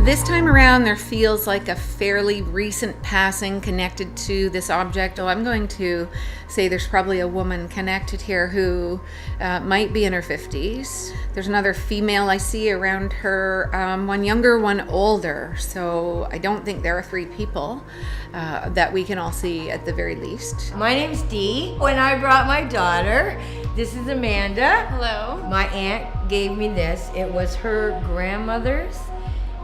This time around, there feels like a fairly recent passing connected to this object. I'm going to say there's probably a woman connected here who might be in her 50s. There's another female I see around her, one younger, one older. So I don't think there are three people that we can all see at the very least. My name's Dee. When I brought my daughter, this is Amanda. Hello. My aunt gave me this. It was her grandmother's.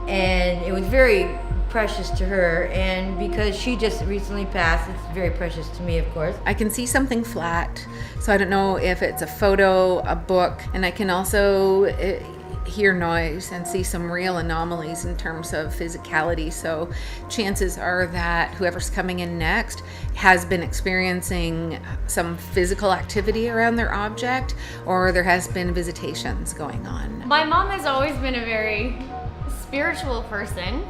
And it was very precious to her, and because she just recently passed, it's very precious to me, of course. I can see something flat, so I don't know if it's a photo, a book, and I can also hear noise and see some real anomalies in terms of physicality. So chances are that whoever's coming in next has been experiencing some physical activity around their object, or there has been visitations going on. My mom has always been a very spiritual person.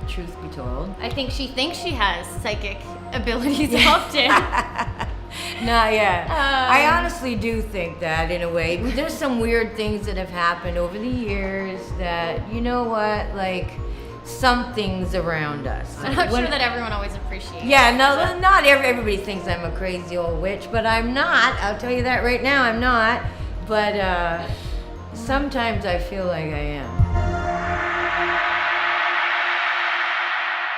Truth be told. I think she thinks she has psychic abilities often. Not yet. I honestly do think that in a way. There's some weird things that have happened over the years that, you know what, like something's around us. I'm not sure that everyone always appreciates. Yeah, no, not everybody thinks I'm a crazy old witch, but I'm not. I'll tell you that right now, I'm not. But sometimes I feel like I am.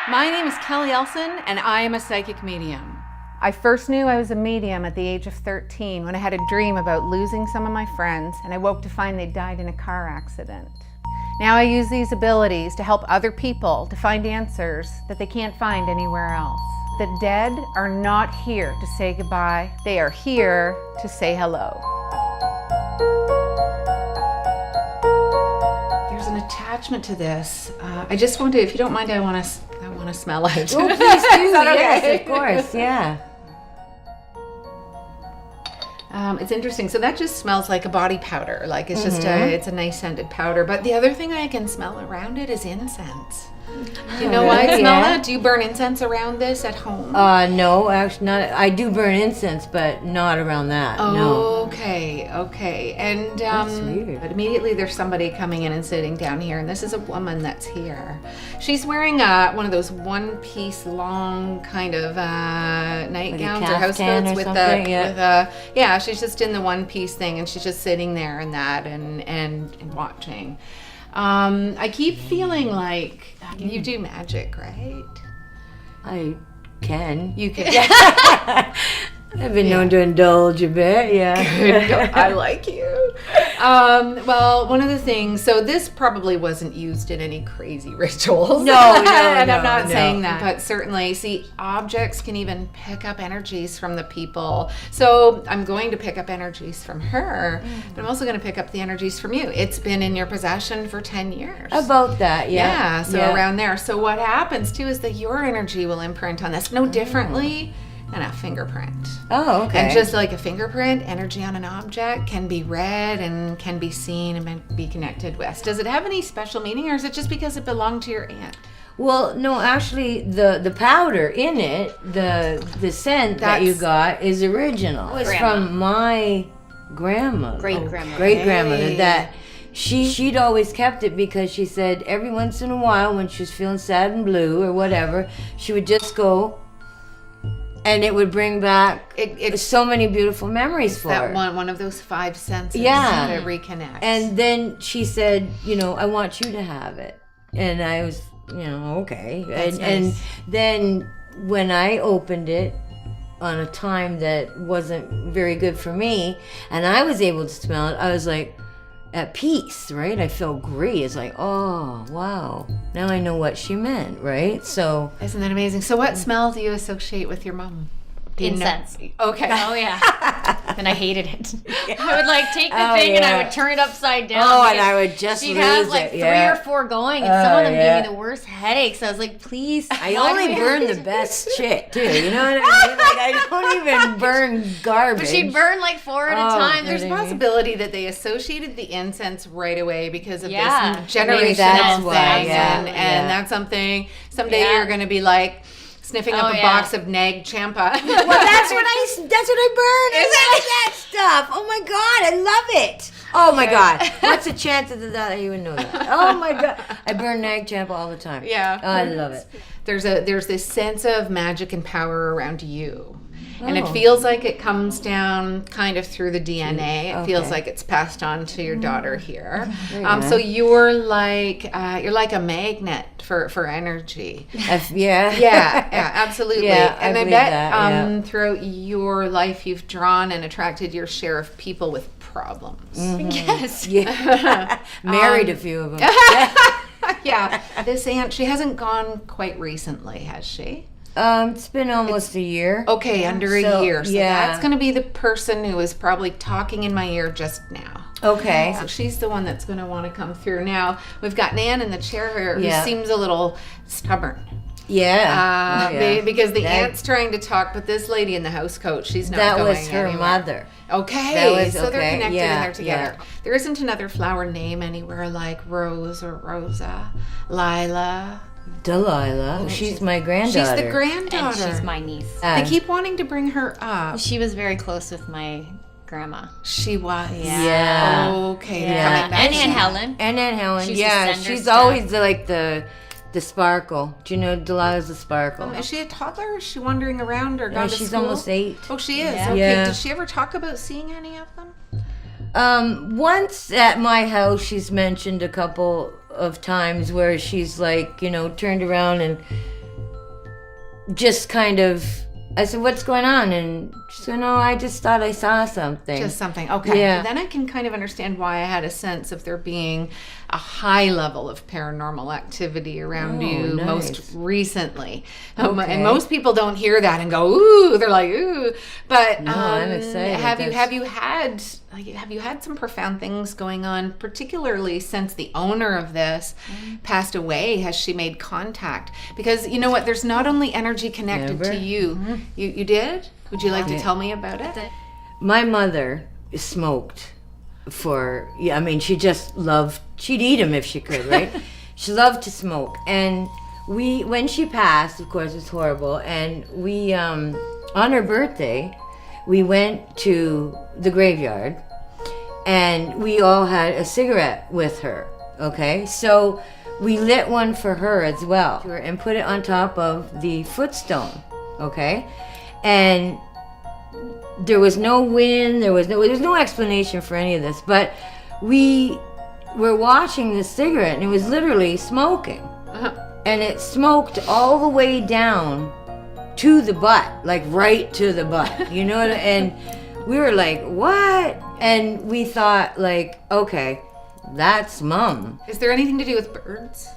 My name is Kelly Elson, and I am a psychic medium. I first knew I was a medium at the age of 13 when I had a dream about losing some of my friends, and I woke to find they died in a car accident. Now I use these abilities to help other people to find answers that they can't find anywhere else. The dead are not here to say goodbye. They are here to say hello. There's an attachment to this. I just want to, if you don't mind, I want to smell it. Oh, please do. Yes, of course. Yeah. It's interesting. So that just smells like a body powder. Like it's just it's a nice scented powder. But the other thing I can smell around it is incense. Do you know why I smell it? Do you burn incense around this at home? No, actually not. I do burn incense, but not around that. No. Okay. And That's weird. But immediately there's somebody coming in and sitting down here, and this is a woman that's here. She's wearing one of those one-piece long kind of nightgowns or houseboats with the she's just in the one-piece thing, and she's just sitting there in that and watching. I keep feeling like you do magic, right? I can. You can. I've been known to indulge a bit, yeah. I like you. Well, one of the things, so this probably wasn't used in any crazy rituals. No, and I'm not saying that. But certainly, see, objects can even pick up energies from the people. So I'm going to pick up energies from her, but I'm also going to pick up the energies from you. It's been in your possession for 10 years. About that, yeah. Yeah, so around there. So what happens, too, is that your energy will imprint on this no differently than a fingerprint. Oh, okay. And just like a fingerprint, energy on an object can be read and can be seen and be connected with. Does it have any special meaning, or is it just because it belonged to your aunt? Well, no, actually, the powder in it, the scent that you got is original. It's from my grandmother. Great-grandmother. That she'd always kept it because she said every once in a while when she was feeling sad and blue or whatever, she would just go, and it would bring back so many beautiful memories for her. That one of those five senses that it reconnects. And then she said, I want you to have it. And I was, okay. That's nice. And then when I opened it on a time that wasn't very good for me, and I was able to smell it, I was like, at peace, right? I felt great. It's like, oh, wow. Now I know what she meant, right? So. Isn't that amazing? So what smell do you associate with your mom? Incense. Okay. Oh, yeah. And I hated it. I would take the thing and I would turn it upside down. Oh, and I would just she'd lose have it. 3 or 4 going, and some of them gave me the worst headaches. I was like, please. I only burn the best shit, too. You know what I mean? Like, I don't even burn garbage. But she'd burn 4 at a time. There's a possibility that they associated the incense right away because of this generational maybe that's why, and that's something someday you're going to be like, sniffing up a box of Nag Champa. Well, that's what I burn. I love that stuff. Oh my God, I love it. Oh my God! What's the chances of that? I even know that. Oh my God! I burn nag champa all the time. Yeah. Oh, I love it. There's this sense of magic and power around you. And it feels like it comes down kind of through the DNA. It feels like it's passed on to your daughter here. So you're like a magnet for energy. Yeah, absolutely. Yeah, and I I believe bet that, throughout your life you've drawn and attracted your share of people with problems. Yes. Yeah. Married a few of them. Yeah. This aunt, she hasn't gone quite recently, has she? It's been almost a year. Okay, under a year. So yeah. that's going to be the person who is probably talking in my ear just now. Okay. So she's the one that's going to want to come through. Now, we've got Nan in the chair here who seems a little stubborn. Yeah. Because the aunt's trying to talk, but this lady in the house coat, she's not going That was her anywhere. mother. Okay, so they're connected and they're together. Yeah. There isn't another flower name anywhere like Rose or Rosa, Lila. Delilah. She's my granddaughter. She's the granddaughter. And she's my niece. They keep wanting to bring her up. She was very close with my grandma. She was. Yeah. Okay. Yeah. Coming back. And Aunt Helen. And Aunt Helen. She used to send her she's stuff. always the sparkle. Do you know Delilah's the sparkle? Is she a toddler? Is she wandering around or gone to she's school? almost 8. Oh, she is. Yeah. Okay. Yeah. Did she ever talk about seeing any of them? Once at my house, she's mentioned a couple of times where she's like, turned around and just kind of, I said, what's going on? And she said, no, I just thought I saw something. Just something. Okay. Yeah. Then I can kind of understand why I had a sense of there being a high level of paranormal activity around you nice. most recently. Okay. And most people don't hear that and go, ooh, they're like, ooh. But No, I'm excited. Have you had some profound things going on, particularly since the owner of this passed away? Has she made contact? Because you know what, there's not only energy connected Never. to you. You did? Would you like to tell me about it? My mother smoked she just loved, she'd eat them if she could, right? She loved to smoke. And when she passed, of course, it was horrible. And we, on her birthday, we went to the graveyard and we all had a cigarette with her, okay? So we lit one for her as well and put it on top of the footstone, okay? And there was no wind, there's no explanation for any of this, but we were watching this cigarette and it was literally smoking. And it smoked all the way down to the butt, like right to the butt, and we were like, what? And we thought like, okay, that's Mom. Is there anything to do with birds?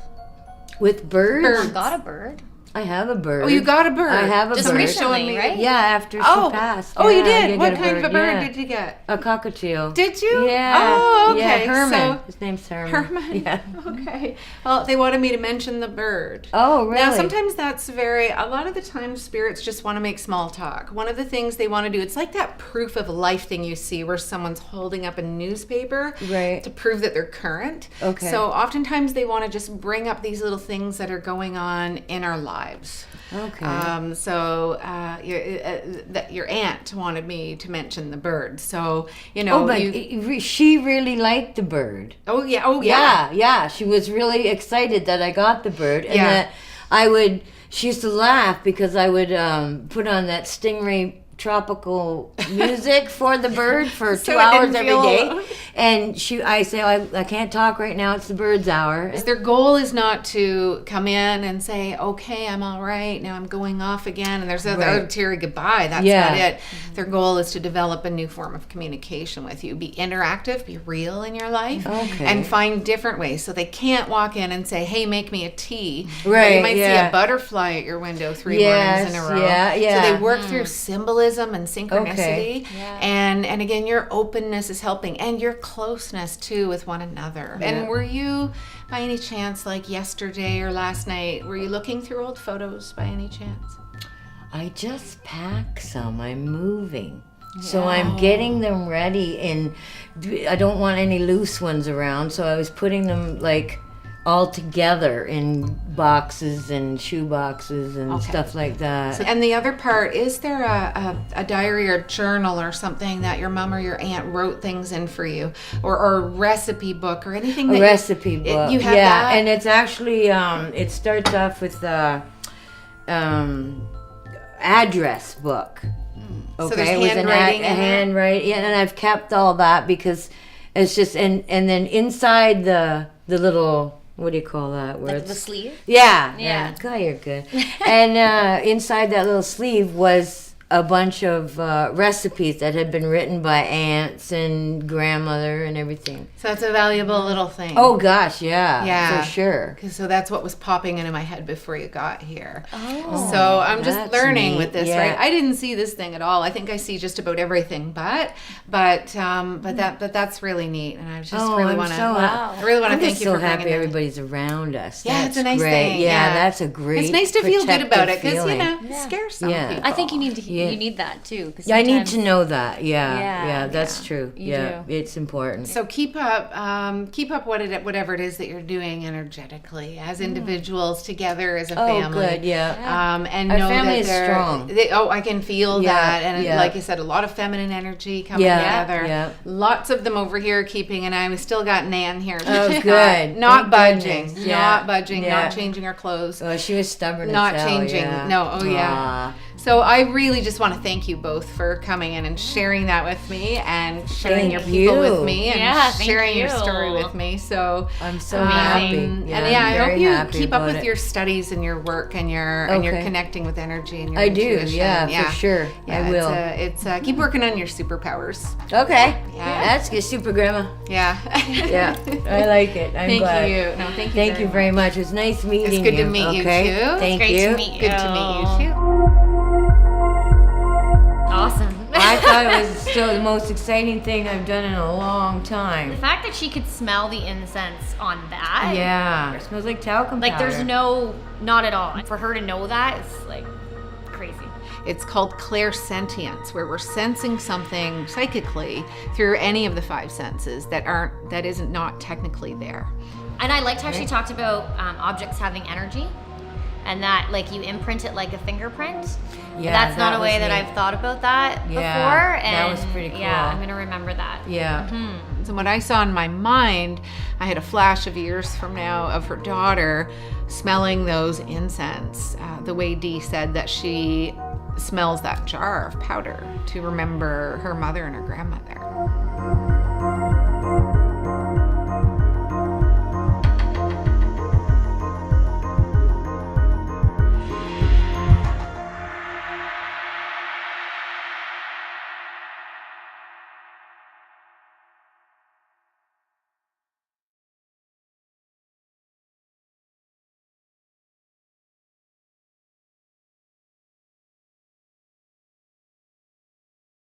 With birds? I got a bird. I have a bird. Oh, you got a bird. I have a Just bird. recently, right? Yeah, after she passed. Oh, you Yeah, I did? What get a kind of a bird yeah. did you get? A cockatoo. Did you? Yeah. Oh, okay. Yeah, Herman. So, His name's Herman. Herman? Yeah. Okay. Well, they wanted me to mention the bird. Oh, really? Now, sometimes a lot of the times spirits just want to make small talk. One of the things they want to do, it's like that proof of life thing you see where someone's holding up a newspaper Right. to prove that they're current. Okay. So oftentimes they want to just bring up these little things that are going on in our lives. Okay. Your aunt wanted me to mention the bird. So, she really liked the bird. Oh, yeah. Yeah. She was really excited that I got the bird. And Yeah. that she used to laugh because I would put on that Stingray tropical music for the bird for So 2 it hours didn't every feel day. alone. And I say, I can't talk right now. It's the bird's hour. Their goal is not to come in and say, okay, I'm all right, now I'm going off again, and there's a teary goodbye. That's not it. Their goal is to develop a new form of communication with you. Be interactive, be real in your life, and find different ways. So they can't walk in and say, hey, make me a tea. But you might see a butterfly at your window 3 mornings in a row. Yeah. So they work through symbolism and synchronicity. And again, your openness is helping, and your closeness too with one another. And were you by any chance, like yesterday or last night, were you looking through old photos by any chance? I just pack some. I'm moving. So I'm getting them ready, and I don't want any loose ones around, so I was putting them like all together in boxes and shoe boxes and stuff like that. So, and the other part, is there a diary or journal or something that your mom or your aunt wrote things in for you, or a recipe book or anything? A recipe book. You have that? And it's actually it starts off with the address book. So there's handwriting in it? Handwriting, and I've kept all that because it's just and then inside the little, what do you call that? Where Like the sleeve? Yeah. God, you're good. And inside that little sleeve was a bunch of recipes that had been written by aunts and grandmother and everything. So it's a valuable little thing. Oh gosh, yeah, for sure. So that's what was popping into my head before you got here. Oh. So I'm just That's learning neat. with this, Yeah. right? I didn't see this thing at all. I think I see just about everything, but that's really neat, and I just really want to. I really want to thank you so for happy bringing it. everybody's around us. Yeah, That's it's a nice great. thing. Yeah, that's a great. It's nice to feel good about it because feeling. it scares some Yeah. people. I think you need that too. 'Cause Yeah, I need sometimes- to know that. Yeah, Yeah, that's true. you Yeah, do. it's important. So keep up whatever it is that you're doing energetically as individuals together as a family. Oh, good. Yeah. And Our know family that is strong. I can feel Yeah, that, and yeah. like I said, a lot of feminine energy coming Yeah, together. yeah. Lots of them over here keeping an eye. We still got Nan here. Oh, good. Not Thank budging. goodness. Not budging. Yeah. Not changing her clothes. Oh, she was stubborn. Not as hell, changing. Yeah. No. Oh yeah. Aw. So I really just want to thank you both for coming in and sharing that with me, and sharing Thank your people you. with me, and Yeah, thank sharing your you. story with me. So I'm so happy. and I'm I hope very you happy keep up about with it. your studies and your work and you're Okay. connecting with energy and your I do. intuition. Yeah, for sure. Yeah, I will. It's keep working on your superpowers. Okay. Yeah. That's good. Super grandma. Yeah. Yeah. I like it. I'm Thank glad. you. No, thank you. Thank you very much. It was nice meeting you. It's good to meet you, okay? too. Thank Great you. to meet you. Good to meet you too. Awesome. I thought it was still the most exciting thing I've done in a long The time. fact that she could smell the incense on that. Yeah. It smells like talcum Like powder. there's not at all. For her to know that is like crazy. It's called Clairsentience, where we're sensing something psychically through any of the five senses that isn't not technically there. And I liked how she talked about objects having energy, and that like you imprint it like a fingerprint. Yeah, That's not that a way was that neat. I've thought about that Yeah, before. And that was pretty cool. Yeah, I'm gonna remember that. Yeah. So what I saw in my mind, I had a flash of years from now of her daughter smelling those incense, the way Dee said that she smells that jar of powder to remember her mother and her grandmother.